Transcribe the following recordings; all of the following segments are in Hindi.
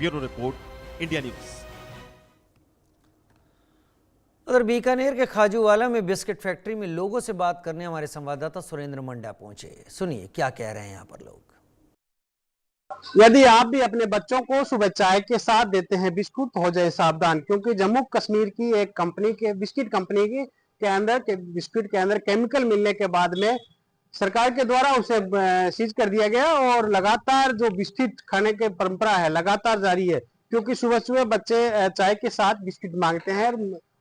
Bureau report, India news. उधर बीकानेर के खाजूवाला में बिस्किट फैक्ट्री में लोगों से बात करने हमारे संवाददाता सुरेंद्र मंडा पहुंचे। सुनिए क्या कह रहे हैं यहाँ पर लोग। यदि आप भी अपने बच्चों को सुबह चाय के साथ देते हैं बिस्कुट तो हो जाए सावधान, क्योंकि जम्मू कश्मीर की एक कंपनी के बिस्किट कंपनी के अंदर बिस्किट के अंदर केमिकल मिलने के बाद में सरकार के द्वारा उसे सीज कर दिया गया और लगातार जो बिस्किट खाने की परंपरा है लगातार जारी है, क्योंकि सुबह सुबह बच्चे चाय के साथ बिस्किट मांगते हैं,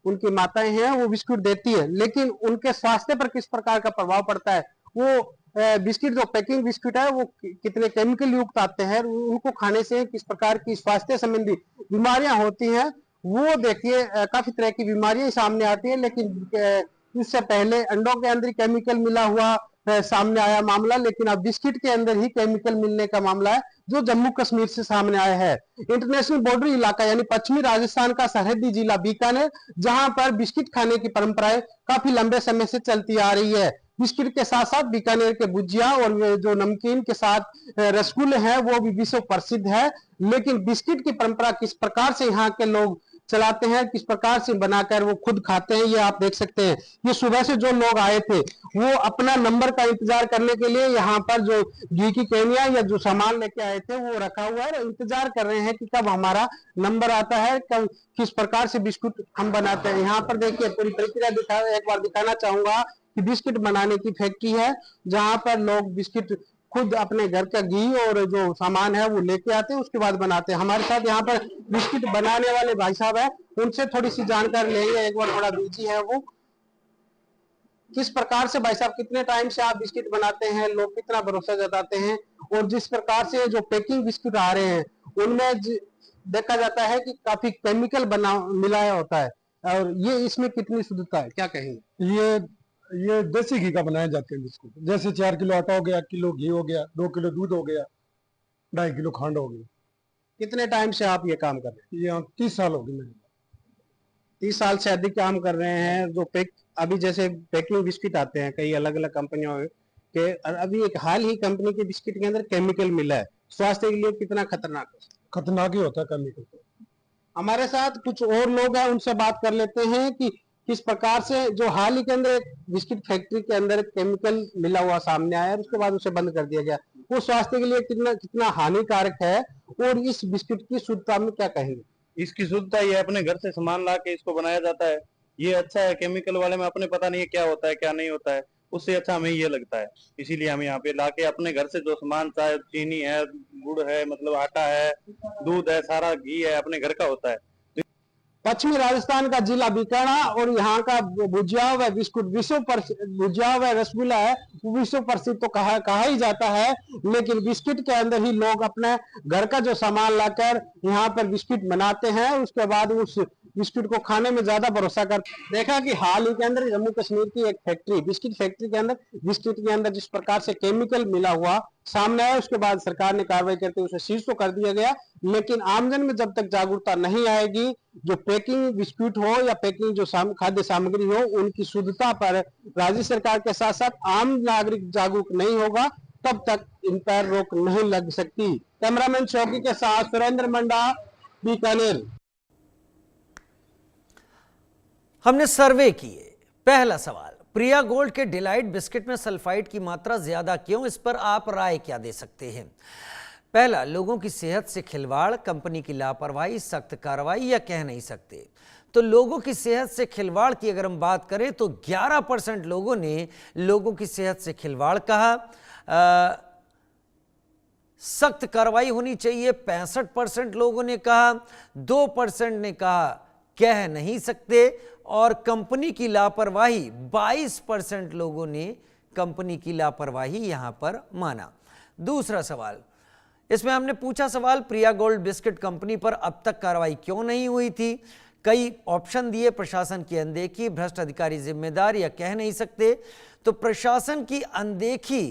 उनकी माताएं हैं वो बिस्कुट देती है, लेकिन उनके स्वास्थ्य पर किस प्रकार का प्रभाव पड़ता है, वो बिस्किट जो पैकिंग बिस्किट है वो कितने केमिकल युक्त आते हैं, उनको खाने से किस प्रकार की स्वास्थ्य संबंधी बीमारियां होती हैं, वो देखिए काफी तरह की बीमारियां सामने आती है। लेकिन इससे पहले अंडों के अंदर केमिकल मिला हुआ सामने आया मामला, लेकिन अब बिस्किट के अंदर ही केमिकल मिलने का मामला है जो जम्मू कश्मीर से सामने आया है। इंटरनेशनल बॉर्डर इलाका यानी पश्चिमी राजस्थान का सरहदी जिला बीकानेर, जहां पर बिस्किट खाने की परंपराएं काफी लंबे समय से चलती आ रही है। बिस्किट के साथ साथ बीकानेर के भुजिया और जो नमकीन के साथ रसगुल्ले हैं वो भी विश्व प्रसिद्ध है, लेकिन बिस्किट की परंपरा किस प्रकार से यहाँ के लोग चलाते हैं, किस प्रकार से बनाकर वो खुद खाते हैं, ये आप देख सकते हैं। ये सुबह से जो लोग आए थे वो अपना नंबर का इंतजार करने के लिए यहाँ पर जो घी की केनिया या जो सामान लेके आए थे वो रखा हुआ है, इंतजार कर रहे हैं कि कब हमारा नंबर आता है, कब किस प्रकार से बिस्कुट हम बनाते हैं। यहाँ पर देखिए पूरी प्रक्रिया एक बार दिखाना चाहूंगा कि बिस्किट बनाने की फैक्ट्री है, जहां पर लोग बिस्किट खुद अपने घर का घी और जो सामान है वो लेके आते हैं, उसके बाद बनाते हैं। हमारे साथ यहाँ पर बिस्किट बनाने वाले भाई साहब है, उनसे थोड़ी सी जानकारी लेंगे। एक बार थोड़ा बिजी है वो, किस प्रकार से भाई साहब कितने टाइम से आप बिस्किट बनाते हैं, लोग कितना भरोसा जताते हैं, और जिस प्रकार से जो पैकिंग बिस्किट आ रहे हैं उनमें देखा जाता है कि काफी केमिकल मिलाया होता है, और ये इसमें कितनी शुद्धता है, क्या कहेंगे? ये देसी घी का बनाए जाते हैं बिस्कुट। जैसे 4 किलो आटा हो गया, किलो घी हो गया, 2 किलो दूध हो गया, 2.5 किलो खंड हो गई। कितने टाइम से आप ये काम कर रहे हैं? ये 30 साल हो गए। 30 साल से अधिक काम कर रहे हैं। जो अभी जैसे पैकिंग बिस्किट आते हैं कई अलग अलग कंपनियों के, अभी एक हाल ही कंपनी के बिस्किट के अंदर केमिकल मिला है, स्वास्थ्य के लिए कितना खतरनाक ही होता है केमिकल। हमारे साथ कुछ और लोग हैं, उनसे बात कर लेते हैं कि किस प्रकार से जो हाल ही के अंदर एक बिस्किट फैक्ट्री के अंदर केमिकल मिला हुआ सामने आया और उसके बाद उसे बंद कर दिया गया, वो स्वास्थ्य के लिए कितना हानिकारक है, और इस बिस्किट की शुद्धता में क्या कहेंगे? इसकी शुद्धता ये अपने घर से सामान ला के इसको बनाया जाता है, ये अच्छा है। केमिकल वाले में अपने पता नहीं है क्या होता है क्या नहीं होता है, उससे अच्छा हमें ये लगता है, इसीलिए हम यहाँ पे लाके अपने घर से जो सामान, चाहे चीनी है, गुड़ है, मतलब आटा है, दूध है, सारा घी है, अपने घर का होता है। पश्चिमी राजस्थान का जिला बीकानेर और यहाँ का भुजिया व बिस्कुट भुजिया व रसगुल्ला है विश्व प्रसिद्ध तो कहा ही जाता है, लेकिन बिस्किट के अंदर ही लोग अपने घर का जो सामान लाकर यहाँ पर बिस्किट बनाते हैं, उसके बाद उस बिस्किट को खाने में ज्यादा भरोसा कर। देखा कि हाल ही के अंदर जम्मू कश्मीर की एक फैक्ट्री बिस्किट फैक्ट्री के अंदर बिस्किट के अंदर जिस प्रकार से केमिकल मिला हुआ सामने आया, उसके बाद सरकार ने कार्रवाई करते उसे सीज तो कर दिया गया, लेकिन आमजन में जब तक जागरूकता नहीं आएगी, जो पैकिंग बिस्कुट हो या पैकिंग जो खाद्य सामग्री हो, उनकी शुद्धता पर राज्य सरकार के साथ साथ आम नागरिक जागरूक नहीं होगा, तब तक इन पर रोक नहीं लग सकती। कैमरामैन चौकी के साथ सुरेंद्र मंडा, बीकानेर। हमने सर्वे किए। पहला सवाल, प्रिया गोल्ड के डिलाइट बिस्किट में सल्फाइड की मात्रा ज्यादा क्यों? इस पर आप राय क्या दे सकते हैं? पहला, लोगों की सेहत से खिलवाड़, कंपनी की लापरवाही, सख्त कार्रवाई, या कह नहीं सकते। तो लोगों की सेहत से खिलवाड़ की अगर हम बात करें तो 11% लोगों ने लोगों की सेहत से खिलवाड़ कहा, सख्त कार्रवाई होनी चाहिए 65% लोगों ने कहा, 2% ने कहा कह नहीं सकते, और कंपनी की लापरवाही 22% लोगों ने कंपनी की लापरवाही यहां पर माना। दूसरा सवाल, इसमें हमने पूछा सवाल, प्रिया गोल्ड बिस्किट कंपनी पर अब तक कार्रवाई क्यों नहीं हुई थी? कई ऑप्शन दिए, प्रशासन की अनदेखी, भ्रष्ट अधिकारी जिम्मेदार, या कह नहीं सकते। तो प्रशासन की अनदेखी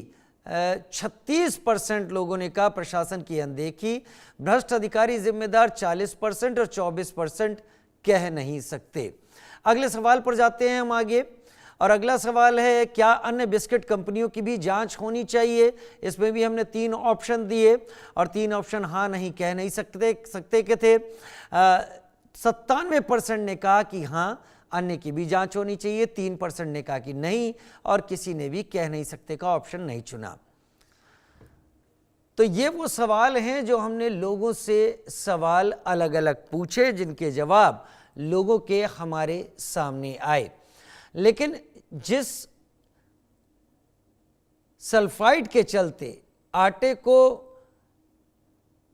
36% लोगों ने कहा प्रशासन की अनदेखी, भ्रष्ट अधिकारी जिम्मेदार 40% और 24% कह नहीं सकते। अगले सवाल पर जाते हैं हम आगे। और अगला सवाल है, क्या अन्य बिस्किट कंपनियों की भी जांच होनी चाहिए? इसमें भी हमने 3 ऑप्शन दिए और 3 ऑप्शन हाँ नहीं कह नहीं सकते के थे। 97% ने कहा कि हाँ अन्य की भी जांच होनी चाहिए, 3% ने कहा कि नहीं और किसी ने भी कह नहीं सकते का ऑप्शन नहीं चुना। तो ये वो सवाल हैं जो हमने लोगों से सवाल अलग अलग पूछे, जिनके जवाब लोगों के हमारे सामने आए। लेकिन जिस सल्फाइड के चलते आटे को,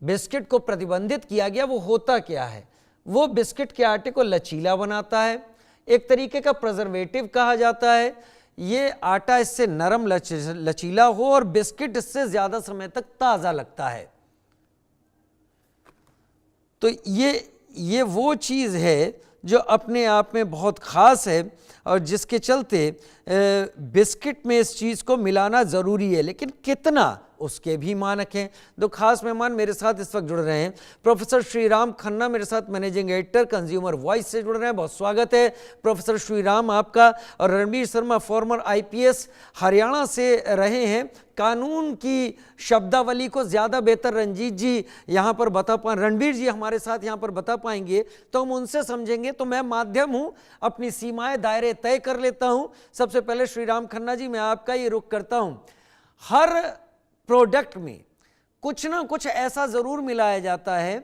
बिस्किट को प्रतिबंधित किया गया, वो होता क्या है? वो बिस्किट के आटे को लचीला बनाता है, एक तरीके का प्रिजर्वेटिव कहा जाता है। ये आटा इससे नरम लचीला हो और बिस्किट इससे ज्यादा समय तक ताजा लगता है। तो ये वो चीज है जो अपने आप में बहुत खास है और जिसके चलते बिस्किट में इस चीज को मिलाना जरूरी है। लेकिन कितना, उसके भी मानक हैं। 2 खास मेहमान मेरे साथ इस वक्त जुड़ रहे हैं। प्रोफेसर श्रीराम खन्ना मेरे साथ मैनेजिंग एडिटर कंज्यूमर वॉइस से जुड़ रहे हैं, बहुत स्वागत है प्रोफेसर श्रीराम आपका। और रणबीर शर्मा फॉर्मर IPS हरियाणा से रहे हैं, कानून की शब्दावली को ज़्यादा बेहतर रणजीत जी यहाँ पर बता पाए, रणबीर जी हमारे साथ यहाँ पर बता पाएंगे तो हम उनसे समझेंगे। तो मैं माध्यम हूँ, अपनी सीमाएं दायरे तय कर लेता हूँ। सबसे पहले श्रीराम खन्ना जी, मैं आपका ये रुख करता हूँ। हर प्रोडक्ट में कुछ ना कुछ ऐसा ज़रूर मिलाया जाता है